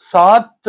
7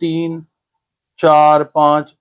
3, 4, 5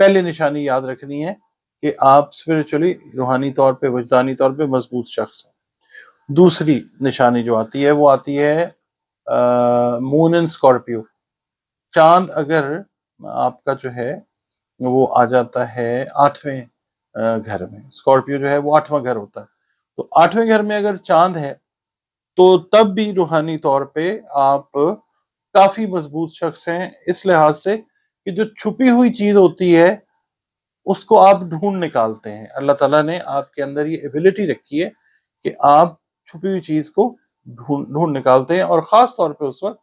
پہلے نشانی یاد رکھنی ہے کہ آپ اسپرچولی روحانی طور پہ وجدانی طور پہ مضبوط شخص ہیں۔ دوسری نشانی جو آتی ہے وہ آتی ہے مون ان اسکارپیو، چاند اگر آپ کا جو ہے وہ آ جاتا ہے 8ویں گھر میں، اسکارپیو جو ہے وہ 8واں گھر ہوتا ہے، تو 8ویں گھر میں اگر چاند ہے تو تب بھی روحانی طور پہ آپ کافی مضبوط شخص ہیں، اس لحاظ سے کہ جو چھپی ہوئی چیز ہوتی ہے اس کو آپ ڈھونڈ نکالتے ہیں۔ اللہ تعالیٰ نے آپ کے اندر یہ ایبلٹی رکھی ہے کہ آپ چھپی ہوئی چیز کو ڈھونڈ نکالتے ہیں، اور خاص طور پہ اس وقت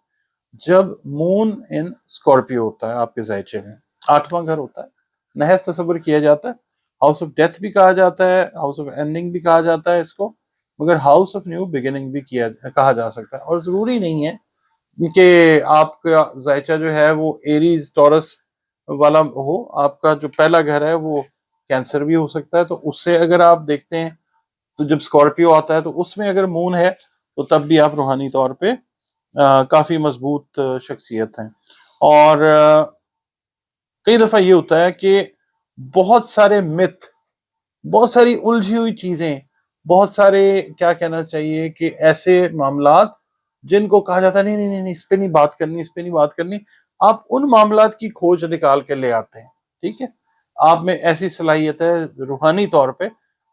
جب مون ان اسکارپیو ہوتا ہے آپ کے ذائچے میں، 8واں گھر ہوتا ہے، نحس تصور کیا جاتا ہے، ہاؤس آف ڈیتھ بھی کہا جاتا ہے، ہاؤس آف اینڈنگ بھی کہا جاتا ہے اس کو، مگر ہاؤس آف نیو بگننگ بھی کہا جا سکتا ہے۔ اور ضروری نہیں ہے کہ آپ کا ذائچہ جو ہے وہ ایریز ٹورس والا ہو، آپ کا جو پہلا گھر ہے وہ کینسر بھی ہو سکتا ہے، تو اس سے اگر آپ دیکھتے ہیں تو جب اسکارپیو آتا ہے تو اس میں اگر مون ہے تو تب بھی آپ روحانی طور پہ کافی مضبوط شخصیت ہیں۔ اور کئی دفعہ یہ ہوتا ہے کہ بہت سارے مت، بہت ساری الجھی ہوئی چیزیں، بہت سارے کیا کہنا چاہیے کہ ایسے معاملات جن کو کہا جاتا ہے نہیں نہیں نہیں اس پہ نہیں بات کرنی، اس پہ نہیں بات کرنی، آپ ان معاملات کی کھوج نکال کے لے آتے ہیں، ٹھیک ہے؟ آپ میں ایسی صلاحیت ہے روحانی طور پہ،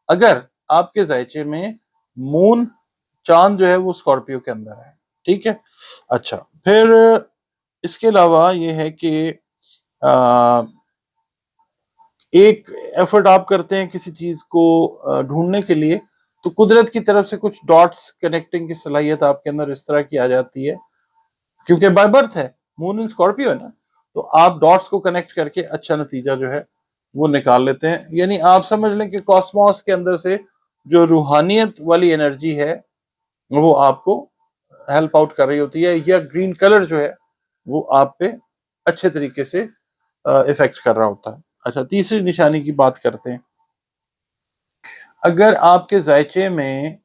اگر آپ کے ذائچے میں مون چاند جو ہے وہ اسکارپیو کے اندر ہے، ٹھیک ہے؟ اچھا، پھر اس کے علاوہ یہ ہے کہ ایک ایفرٹ آپ کرتے ہیں کسی چیز کو ڈھونڈنے کے لیے، تو قدرت کی طرف سے کچھ ڈاٹس کنیکٹنگ کی صلاحیت آپ کے اندر اس طرح کی آ جاتی ہے، کیونکہ بائی برتھ ہے، مون ان اسکارپیو ہے نا، تو آپ ڈاٹس کو کنیکٹ کر کے اچھا نتیجہ جو ہے وہ نکال لیتے ہیں۔ یعنی آپ سمجھ لیں کہ کاسموس کے اندر سے جو روحانیت والی انرجی ہے وہ آپ کو ہیلپ آؤٹ کر رہی ہوتی ہے، یا گرین کلر جو ہے وہ آپ پہ اچھے طریقے سے افیکٹ کر رہا ہوتا ہے۔ اچھا، تیسری نشانی کی بات کرتے ہیں۔ اگر آپ کے ذائچے میں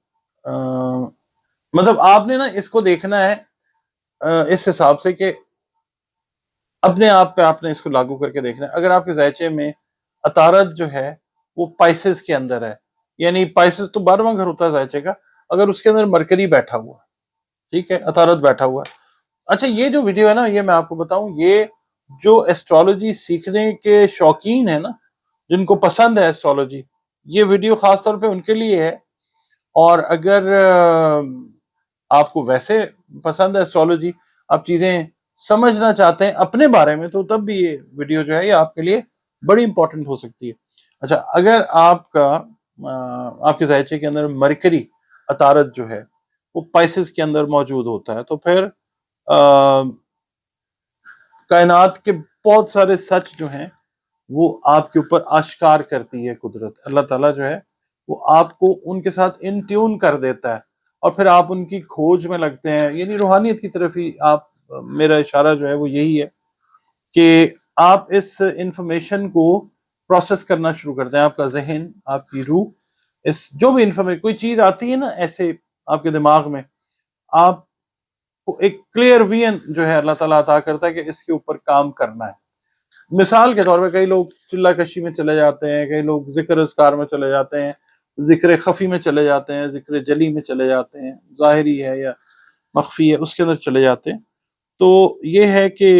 مطلب آپ نے نا اس کو دیکھنا ہے اس حساب سے کہ اپنے آپ پہ آپ نے اس کو لاگو کر کے دیکھنا ہے۔ اگر آپ کے ذائچے میں عطارد جو ہے وہ پائسز کے اندر ہے، یعنی پائسز تو 12واں گھر ہوتا ہے ذائچے کا، اگر اس کے اندر مرکری بیٹھا ہوا ہے، ٹھیک ہے، عطارد بیٹھا ہوا ہے۔ اچھا، یہ جو ویڈیو ہے نا، یہ میں آپ کو بتاؤں، یہ جو ایسٹرالوجی سیکھنے کے شوقین ہیں نا، جن کو پسند ہے ایسٹرالوجی، یہ ویڈیو خاص طور پہ ان کے لیے ہے۔ اور اگر آپ کو ویسے پسند ہے ایسٹرالوجی، آپ چیزیں سمجھنا چاہتے ہیں اپنے بارے میں، تو تب بھی یہ ویڈیو جو ہے یہ آپ کے لیے بڑی امپورٹنٹ ہو سکتی ہے۔ اچھا، اگر آپ کے ذائچے کے اندر مرکری عطارد جو ہے وہ پائسز کے اندر موجود ہوتا ہے، تو پھر کائنات کے بہت سارے سچ جو ہیں وہ آپ کے اوپر آشکار کرتی ہے قدرت۔ اللہ تعالیٰ جو ہے وہ آپ کو ان کے ساتھ ان ٹیون کر دیتا ہے، اور پھر آپ ان کی کھوج میں لگتے ہیں، یعنی روحانیت کی طرف ہی آپ، میرا اشارہ جو ہے وہ یہی ہے کہ آپ اس انفارمیشن کو پروسیس کرنا شروع کرتے ہیں۔ آپ کا ذہن، آپ کی روح، اس جو بھی انفارمیشن، کوئی چیز آتی ہے نا ایسے آپ کے دماغ میں، آپ کو ایک کلیئر ویژن جو ہے اللہ تعالیٰ عطا کرتا ہے کہ اس کے اوپر کام کرنا ہے۔ مثال کے طور پہ کئی لوگ چلہ کشی میں چلے جاتے ہیں، کئی لوگ ذکر اذکار میں چلے جاتے ہیں، ذکر خفی میں چلے جاتے ہیں، ذکر جلی میں چلے جاتے ہیں، ظاہری ہے یا مخفی ہے اس کے اندر چلے جاتے ہیں۔ تو یہ ہے کہ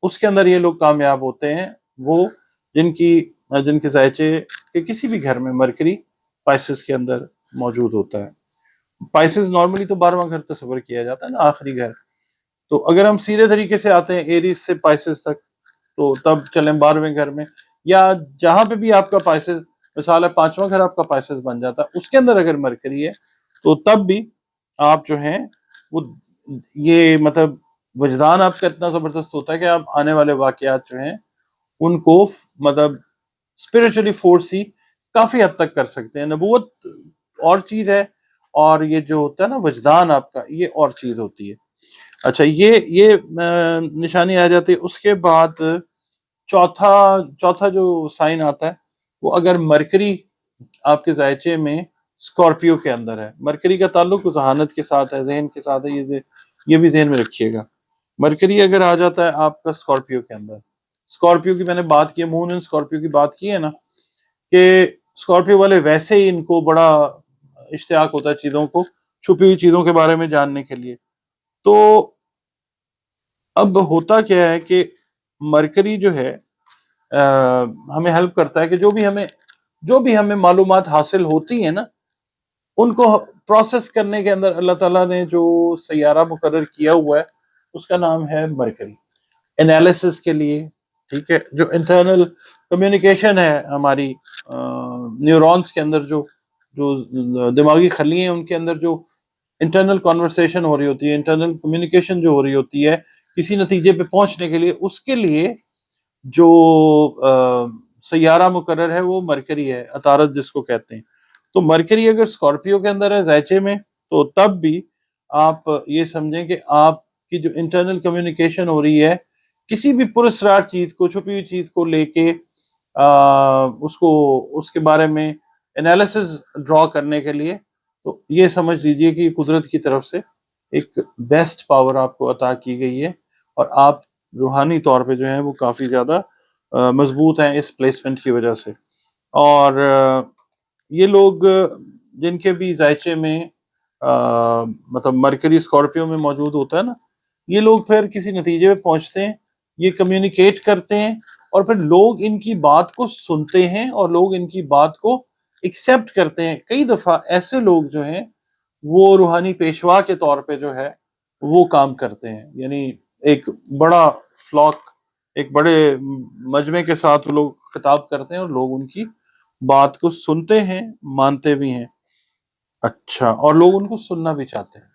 اس کے اندر یہ لوگ کامیاب ہوتے ہیں، وہ جن کے ذائچے کے کسی بھی گھر میں مرکری پائسز کے اندر موجود ہوتا ہے۔ پائسز نارملی تو 12واں گھر تصور کیا جاتا ہے نا، آخری گھر۔ تو اگر ہم سیدھے طریقے سے آتے ہیں ایریز سے پائسز تک، تو تب چلیں 12ویں گھر میں، یا جہاں پہ بھی آپ کا پائسز، مثال ہے 5واں گھر آپ کا پائسز بن جاتا ہے، اس کے اندر اگر مرکری ہے تو تب بھی آپ جو ہیں وہ یہ مطلب وجدان آپ کا اتنا زبردست ہوتا ہے کہ آپ آنے والے واقعات جو ہیں ان کو مطلب اسپرچولی فورس ہی کافی حد تک کر سکتے ہیں۔ نبوت اور چیز ہے، اور یہ جو ہوتا ہے نا وجدان آپ کا، یہ اور چیز ہوتی ہے۔ اچھا، یہ نشانی آ جاتی ہے۔ اس کے بعد چوتھا جو سائن آتا ہے وہ اگر مرکری آپ کے ذائچے میں اسکارپیو کے اندر ہے۔ مرکری کا تعلق ذہانت کے ساتھ ہے، ذہن کے ساتھ ہے، یہ بھی ذہن میں رکھیے گا۔ مرکری اگر آ جاتا ہے آپ کا اسکارپیو کے اندر، اسکارپیو کی میں نے بات کی، مون ان اسکارپیو کی بات کی ہے نا، کہ اسکارپیو والے ویسے ہی ان کو بڑا اشتیاق ہوتا ہے چیزوں کو، چھپی ہوئی چیزوں کے بارے میں جاننے کے لیے. تو اب ہوتا کیا ہے کہ مرکری جو ہے ہمیں ہیلپ کرتا ہے کہ جو بھی ہمیں معلومات حاصل ہوتی ہیں نا، ان کو پروسیس کرنے کے اندر اللہ تعالیٰ نے جو سیارہ مقرر کیا ہوا ہے اس کا نام ہے مرکری. انالیسس کے لیے، ٹھیک ہے، جو انٹرنل کمیونیکیشن ہے ہماری نیورونز کے اندر، جو دماغی خلیے ہیں ان کے اندر جو انٹرنل کانورسیشن ہو رہی ہوتی ہے، انٹرنل کمیونیکیشن جو ہو رہی ہوتی ہے کسی نتیجے پہ پہنچنے کے لیے، اس کے لیے جو سیارہ مقرر ہے وہ مرکری ہے، عطارد جس کو کہتے ہیں. تو مرکری اگر اسکارپیو کے اندر ہے زائچے میں، تو تب بھی آپ یہ سمجھیں کہ آپ کی جو انٹرنل کمیونیکیشن ہو رہی ہے کسی بھی پراسرار چیز کو، چھپی ہوئی چیز کو لے کے اس کے بارے میں انالیسز ڈرا کرنے کے لیے، تو یہ سمجھ لیجئے کہ قدرت کی طرف سے ایک بیسٹ پاور آپ کو عطا کی گئی ہے، اور آپ روحانی طور پہ جو ہیں وہ کافی زیادہ مضبوط ہیں اس پلیسمنٹ کی وجہ سے. اور یہ لوگ جن کے بھی ذائچے میں مطلب مرکری اسکارپیو میں موجود ہوتا ہے نا، یہ لوگ پھر کسی نتیجے پہ پہنچتے ہیں، یہ کمیونیکیٹ کرتے ہیں، اور پھر لوگ ان کی بات کو سنتے ہیں اور لوگ ان کی بات کو ایکسیپٹ کرتے ہیں. کئی دفعہ ایسے لوگ جو ہیں وہ روحانی پیشوا کے طور پہ جو ہے وہ کام کرتے ہیں، یعنی ایک بڑا فلاک، ایک بڑے مجمع کے ساتھ وہ لوگ خطاب کرتے ہیں اور لوگ ان کی بات کو سنتے ہیں، مانتے بھی ہیں. اچھا، اور لوگ ان کو سننا بھی چاہتے ہیں.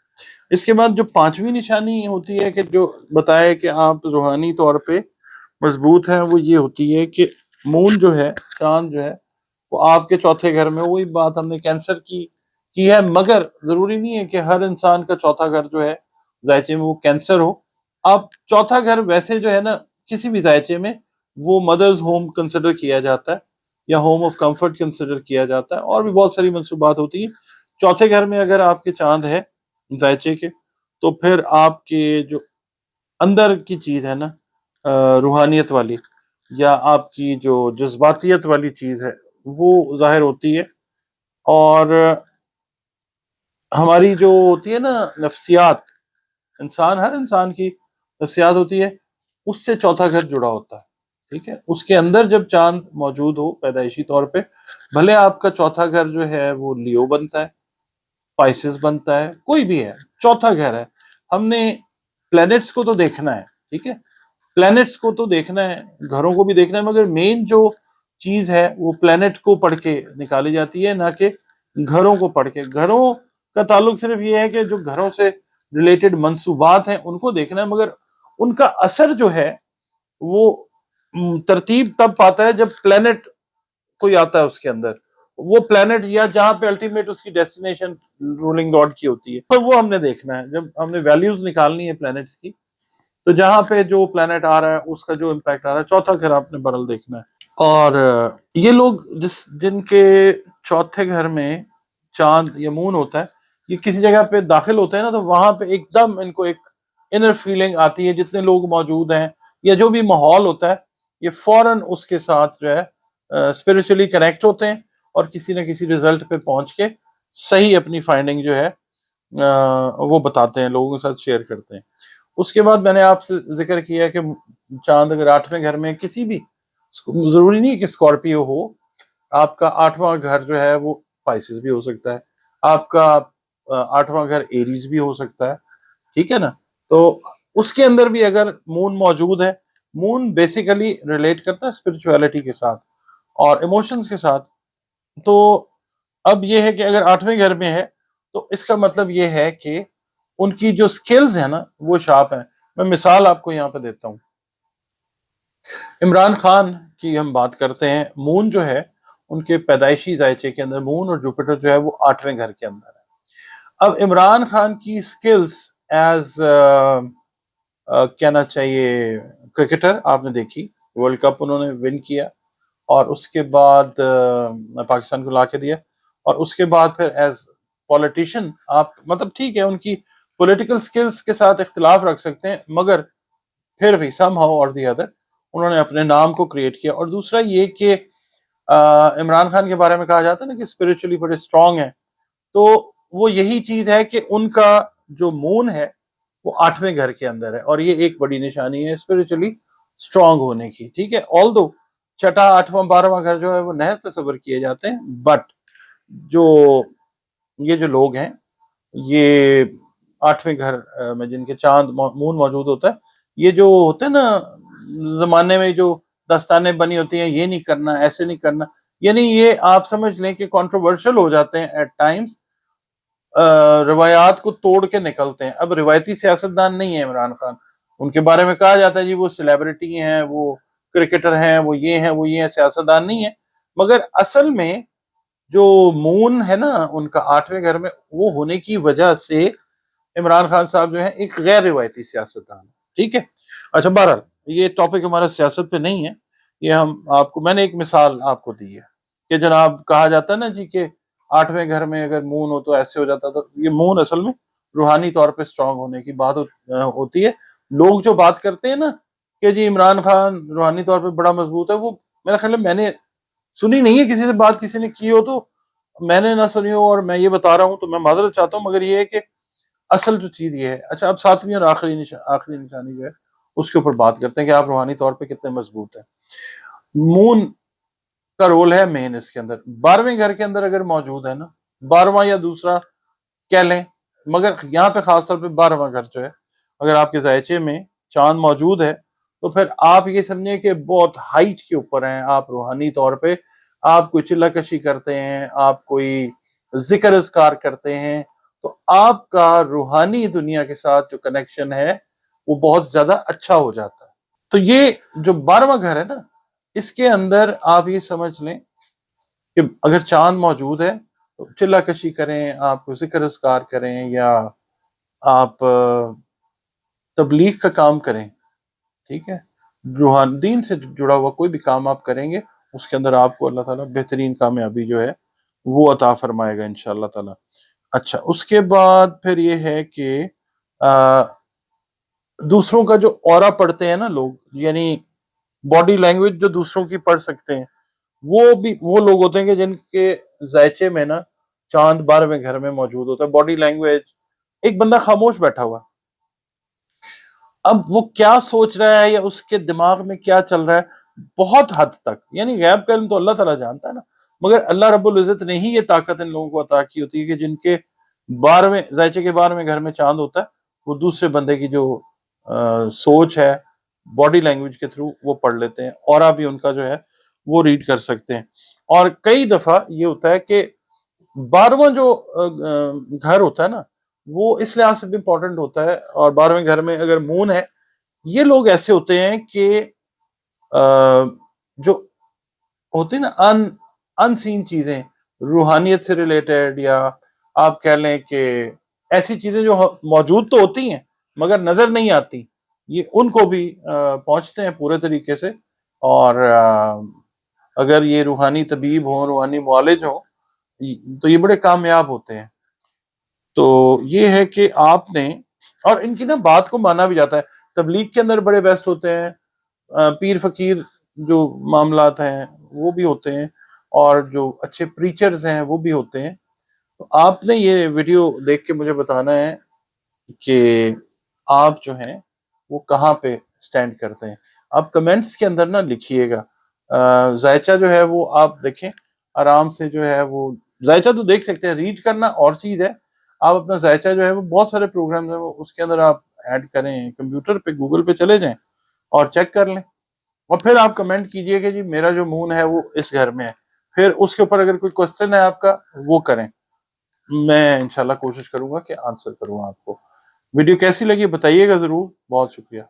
اس کے بعد جو پانچویں نشانی ہوتی ہے کہ جو بتائے کہ آپ روحانی طور پہ مضبوط ہیں، وہ یہ ہوتی ہے کہ مون جو ہے، چاند جو ہے، وہ آپ کے چوتھے گھر میں. وہی بات ہم نے کینسر کی ہے، مگر ضروری نہیں ہے کہ ہر انسان کا چوتھا گھر جو ہے ذائچے میں وہ کینسر ہو. اب چوتھا گھر ویسے جو ہے نا کسی بھی ذائچے میں وہ مدرز ہوم کنسیڈر کیا جاتا ہے، یا ہوم آف کمفرٹ کنسیڈر کیا جاتا ہے، اور بھی بہت ساری منصوبات ہوتی ہیں. چوتھے گھر میں اگر آپ کے چاند ہے ذائچے کے، تو پھر آپ کے جو اندر کی چیز ہے نا روحانیت والی، یا آپ کی جو جذباتیت والی چیز ہے وہ ظاہر ہوتی ہے. اور ہماری جو ہوتی ہے نا نفسیات، ہر انسان کی نفسیات ہوتی ہے، اس سے چوتھا گھر جڑا ہوتا ہے. ٹھیک ہے، اس کے اندر جب چاند موجود ہو پیدائشی طور پہ، بھلے آپ کا چوتھا گھر جو ہے وہ لیو بنتا ہے، پائسس بنتا ہے، کوئی بھی ہے، چوتھا گھر ہے. ہم نے پلینٹس کو تو دیکھنا ہے، ٹھیک ہے، پلینٹس کو تو دیکھنا ہے، گھروں کو بھی دیکھنا ہے، مگر مین جو چیز ہے وہ پلینٹ کو پڑھ کے نکالی جاتی ہے، نہ کہ گھروں کو پڑھ کے. گھروں کا تعلق صرف یہ ہے کہ جو گھروں سے ریلیٹڈ منصوبات ہیں ان کو دیکھنا ہے، مگر ان کا اثر جو ہے وہ ترتیب تب پاتا ہے جب پلینٹ کوئی آتا ہے اس کے اندر. وہ پلینٹ یا جہاں پہ الٹیمیٹ اس کی ڈیسٹینیشن رولنگ گاڈ کی ہوتی ہے، تو وہ ہم نے دیکھنا ہے. جب ہم نے ویلیوز نکالنی ہے پلینٹس کی، تو جہاں پہ جو پلینٹ آ رہا ہے اس کا جو امپیکٹ آ رہا ہے، چوتھا گھر آپ نے برل دیکھنا ہے. اور یہ لوگ جن کے چوتھے گھر میں چاند یا مون ہوتا ہے، یہ کسی جگہ پہ داخل ہوتے ہیں نا، تو وہاں پہ ایک دم ان کو ایک انر فیلنگ آتی ہے. جتنے لوگ موجود ہیں یا جو بھی ماحول ہوتا ہے، یہ فوراً اس کے ساتھ جو ہے اسپرچولی کنیکٹ ہوتے ہیں، اور کسی نہ کسی ریزلٹ پہ پہنچ کے صحیح اپنی فائنڈنگ جو ہے وہ بتاتے ہیں، لوگوں کے ساتھ شیئر کرتے ہیں. اس کے بعد میں نے آپ سے ذکر کیا کہ چاند اگر 8ویں گھر میں کسی بھی، ضروری نہیں کہ اسکارپیو ہو، آپ کا 8واں گھر جو ہے وہ پائسس بھی ہو سکتا ہے، آپ کا 8واں گھر ایریز بھی ہو سکتا ہے، ٹھیک ہے نا. تو اس کے اندر بھی اگر مون موجود ہے، مون بیسیکلی ریلیٹ کرتا ہے اسپرچویلٹی کے ساتھ اور ایموشنز کے ساتھ. تو اب یہ ہے کہ اگر 8ویں گھر میں ہے تو اس کا مطلب یہ ہے کہ ان کی جو سکلز ہیں نا وہ شارپ ہیں. میں مثال آپ کو یہاں پہ دیتا ہوں. عمران خان کی ہم بات کرتے ہیں، مون جو ہے ان کے پیدائشی ذائچے کے اندر مون اور جوپیٹر جو ہے وہ 8ویں گھر کے اندر ہے. اب عمران خان کی سکلز ایز کہنا چاہیے کرکٹر آپ نے دیکھی، ورلڈ کپ انہوں نے ون کیا، اور اس کے بعد پاکستان کو لا کے دیا، اور اس کے بعد پھر ایز پولیٹیشین آپ مطلب ٹھیک ہے ان کی پولیٹیکل سکلز کے ساتھ اختلاف رکھ سکتے ہیں، مگر پھر بھی سم ہاؤ اور دی ادر انہوں نے اپنے نام کو کریٹ کیا. اور دوسرا یہ کہ عمران خان کے بارے میں کہا جاتا ہے نا کہ اسپرچولی بڑے اسٹرانگ ہیں, تو وہ یہی چیز ہے کہ ان کا جو مون ہے وہ 8ویں گھر کے اندر ہے, اور یہ ایک بڑی نشانی ہے اسپرچولی اسٹرانگ ہونے کی. ٹھیک ہے, آل دو 6واں 8واں 12واں گھر جو ہے وہ نحس تصور کیے جاتے ہیں, بٹ یہ جو لوگ ہیں یہ 8ویں گھر میں جن کے چاند مون موجود ہوتا ہے, یہ جو ہوتے ہیں نا زمانے میں جو داستانیں بنی ہوتی ہیں, یہ نہیں کرنا, ایسے نہیں کرنا, یعنی یہ آپ سمجھ لیں کہ کنٹروورشل ہو جاتے ہیں ایٹ ٹائمز, روایات کو توڑ کے نکلتے ہیں. اب روایتی سیاستدان نہیں ہے عمران خان, ان کے بارے میں کہا جاتا ہے جی وہ سیلیبریٹی ہیں, وہ کرکٹر ہیں, وہ یہ ہیں, وہ یہ ہیں, سیاستدان نہیں ہے. مگر اصل میں جو مون ہے نا ان کا 8ویں گھر میں, وہ ہونے کی وجہ سے عمران خان صاحب جو ہیں ایک غیر روایتی سیاستدان. ٹھیک ہے, اچھا بہرحال یہ ٹاپک ہمارا سیاست پہ نہیں ہے, یہ ہم آپ کو, میں نے ایک مثال آپ کو دی ہے کہ جناب کہا جاتا ہے نا جی کہ 8ویں گھر میں اگر مون ہو تو ایسے ہو جاتا. تو یہ مون اصل میں روحانی طور پہ اسٹرانگ ہونے کی بات ہوتی ہے. لوگ جو بات کرتے ہیں نا کہ جی عمران خان روحانی طور پہ بڑا مضبوط ہے, وہ میرا خیال ہے میں نے سنی نہیں ہے کسی سے بات, کسی نے کی ہو تو میں نے نہ سنی ہو, اور میں یہ بتا رہا ہوں تو میں معذرت چاہتا ہوں, مگر یہ ہے کہ اصل جو چیز یہ ہے. اچھا اب 7ویں اور آخری نشانی جو ہے اس کے اوپر بات کرتے ہیں کہ آپ روحانی طور پہ کتنے مضبوط ہیں. مون کا رول ہے مین اس کے اندر. 12ویں گھر کے اندر اگر موجود ہے نا, 12واں یا دوسرا کہہ لیں, مگر یہاں پہ خاص طور پہ 12واں گھر جو ہے اگر آپ کے ذائچے میں چاند موجود ہے تو پھر آپ یہ سمجھیں کہ بہت ہائٹ کے اوپر ہیں آپ روحانی طور پہ. آپ کوئی چلہ کشی کرتے ہیں, آپ کوئی ذکر اذکار کرتے ہیں, تو آپ کا روحانی دنیا کے ساتھ جو کنیکشن ہے وہ بہت زیادہ اچھا ہو جاتا ہے. تو یہ جو 12واں گھر ہے نا, اس کے اندر آپ یہ سمجھ لیں کہ اگر چاند موجود ہے تو چلہ کشی کریں, آپ کو ذکر اذکار کریں, یا آپ تبلیغ کا کام کریں. ٹھیک ہے, روحانی دین سے جڑا ہوا کوئی بھی کام آپ کریں گے اس کے اندر آپ کو اللہ تعالیٰ بہترین کامیابی جو ہے وہ عطا فرمائے گا انشاءاللہ تعالیٰ. اچھا اس کے بعد پھر یہ ہے کہ دوسروں کا جو اورا پڑھتے ہیں نا لوگ, یعنی باڈی لینگویج جو دوسروں کی پڑھ سکتے ہیں, وہ بھی وہ لوگ ہوتے ہیں کہ جن کے ذائچے میں نا چاند 12ویں گھر میں موجود ہوتا ہے. باڈی لینگویج, ایک بندہ خاموش بیٹھا ہوا, اب وہ کیا سوچ رہا ہے یا اس کے دماغ میں کیا چل رہا ہے بہت حد تک, یعنی غیب کا علم تو اللہ تعالیٰ جانتا ہے نا, مگر اللہ رب العزت نے ہی یہ طاقت ان لوگوں کو عطا کی ہوتی ہے کہ جن کے 12ویں ذائچے کے 12ویں گھر میں چاند ہوتا ہے, وہ دوسرے بندے کی جو سوچ ہے باڈی لینگویج کے تھرو وہ پڑھ لیتے ہیں, اور بھی ان کا جو ہے وہ ریڈ کر سکتے ہیں. اور کئی دفعہ یہ ہوتا ہے کہ 12واں جو گھر ہوتا ہے نا وہ اس لحاظ سے بھی امپورٹنٹ ہوتا ہے, اور 12ویں گھر میں اگر مون ہے, یہ لوگ ایسے ہوتے ہیں کہ جو ہوتی ہیں نا ان سین چیزیں روحانیت سے ریلیٹڈ, یا آپ کہہ لیں کہ ایسی چیزیں جو موجود تو ہوتی ہیں مگر نظر نہیں آتی, یہ ان کو بھی پہنچتے ہیں پورے طریقے سے. اور اگر یہ روحانی طبیب ہوں, روحانی معالج ہوں, تو یہ بڑے کامیاب ہوتے ہیں. تو یہ ہے کہ آپ نے, اور ان کی نا بات کو مانا بھی جاتا ہے, تبلیغ کے اندر بڑے بیسٹ ہوتے ہیں, پیر فقیر جو معاملات ہیں وہ بھی ہوتے ہیں, اور جو اچھے پریچرز ہیں وہ بھی ہوتے ہیں. تو آپ نے یہ ویڈیو دیکھ کے مجھے بتانا ہے کہ آپ جو ہیں وہ کہاں پہ سٹینڈ کرتے ہیں. آپ کمنٹس کے اندر نہ لکھیے گا. ذائچہ جو ہے وہ آپ دیکھیں آرام سے, جو ہے وہ ذائچہ تو دیکھ سکتے ہیں, ریڈ کرنا اور چیز ہے. آپ اپنا ذائچہ جو ہے وہ بہت سارے پروگرامز ہیں وہ اس کے اندر آپ ایڈ کریں, کمپیوٹر پہ گوگل پہ چلے جائیں اور چیک کر لیں, اور پھر آپ کمنٹ کیجئے کہ جی میرا جو مون ہے وہ اس گھر میں ہے. پھر اس کے اوپر اگر کوئی کوسچن ہے آپ کا وہ کریں, میں انشاءاللہ کوشش کروں گا کہ آنسر کروں آپ کو. ویڈیو کیسی لگی بتائیے گا ضرور. بہت شکریہ.